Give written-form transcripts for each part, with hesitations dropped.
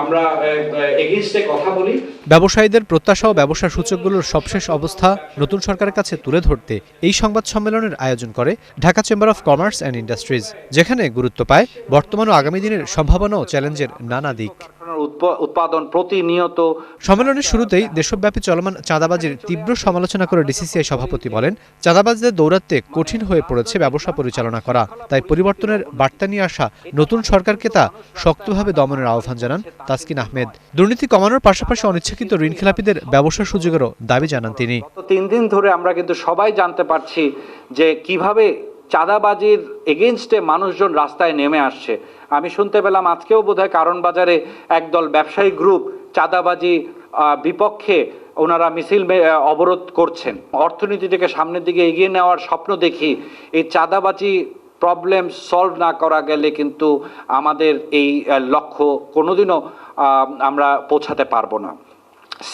আমরা এগেইনস্টে কথা বলি। ব্যবসায়ীদের প্রত্যাশা ও ব্যবসার সূচকগুলোর সবশেষ অবস্থা নতুন সরকারের কাছে তুলে ধরতে এই সংবাদ সম্মেলনের আয়োজন করে Dhaka chamber of commerce and industries, যেখানে গুরুত্ব পায় বর্তমান ও আগামী দিনের সম্ভাবনা ও চ্যালেঞ্জের নানা দিক। উৎপাদন প্রতিনিয়ত। সম্মেলনের শুরুতেই দেশব্যাপী চলমান চাঁদাবাজির তীব্র সমালোচনা করে ডিসিসিআই সভাপতি বলেন, চাঁদাবাজদের দৌরাত্ম্যে কঠিন হয়ে পড়েছে ব্যবসা পরিচালনা করা। তাই পরিবর্তনের বার্তা নিয়ে আসা নতুন সরকারকে তা শক্তভাবে দমনের আহ্বান জানান তাসকিন আহমেদ। দুর্নীতি কমানোর পাশাপাশি অনিচ্ছাকৃত ঋণখেলাপিদের ব্যবসার সুযোগেরও দাবি জানান তিনি। গত 3 দিন ধরে আমরা কিন্তু সবাই জানতে পারছি যে কিভাবে চাঁদাবাজির এগেইনস্টে মানুষজন রাস্তায় নেমে আসছে। আমি শুনতে পেলাম আজকেও বোধহয় কারণ বাজারে একদল ব্যবসায়ী গ্রুপ চাঁদাবাজি বিপক্ষে ওনারা মিছিল অবরোধ করছেন। অর্থনীতিটাকে সামনের দিকে এগিয়ে নেওয়ার স্বপ্ন দেখি এই চাঁদাবাজি প্রবলেম সলভ না করা গেলে কিন্তু আমাদের এই লক্ষ্য কোনোদিনও আমরা পৌঁছাতে পারবো না।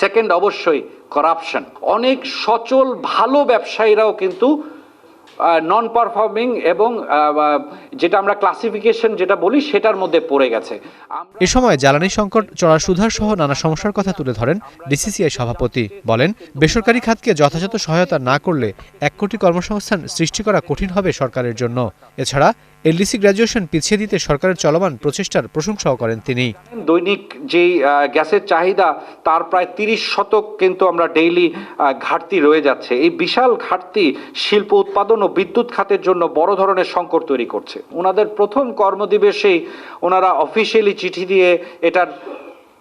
সেকেন্ড, অবশ্যই করাপশন। অনেক সচল ভালো ব্যবসায়ীরাও কিন্তু নন পারফর্মিং এবং যেটা আমরা ক্লাসিফিকেশন যেটা বলি সেটার মধ্যে পড়ে গেছে। এ সময় জ্বালানি সংকট, চড়া সুদহার সহ নানা সমস্যার কথা তুলে ধরেন ডিসিসিআই সভাপতি। বলেন, বেসরকারি খাতকে যথাযথ সহায়তা না করলে 1 কোটি কর্মসংস্থান সৃষ্টি করা কঠিন হবে সরকারের জন্য। এছাড়া এলডিসি গ্র্যাজুয়েশন পিছিয়ে দিতে সরকারের চলমান প্রচেষ্টার প্রশংসাও করেন তিনি। দৈনিক যেই গ্যাসের চাহিদা তার প্রায় 30% কিন্তু আমরা ডেইলি ঘাটতি রয়ে যাচ্ছে। এই বিশাল ঘাটতি শিল্প উৎপাদন ও বিদ্যুৎ খাতের জন্য বড় ধরনের সংকট তৈরি করছে। ওনাদের প্রথম কর্মদিবসেই ওনারা অফিসিয়ালি চিঠি দিয়ে এটার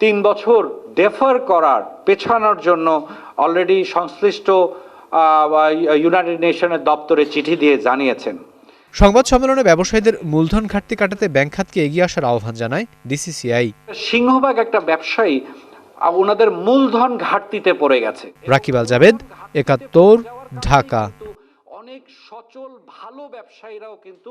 3 বছর ডেফার করার পেছানোর জন্য অলরেডি সংশ্লিষ্ট ইউনাইটেড নেশনের দপ্তরে চিঠি দিয়ে জানিয়েছেন। সংবাদ সম্মেলনে ব্যবসায়ীদের মূলধন ঘাটতি কাটাতে ব্যাংক খাতকে এগিয়ে আসার আহ্বান জানায় ডিসিসিআই। সিংহভাগ একটা ব্যবসায়ী ওনাদের মূলধন ঘাটতিতে পড়ে গেছে। রাকিব আল জাবেদ, 71, ঢাকা। অনেক সচল ভালো ব্যবসায়ীরাও কিন্তু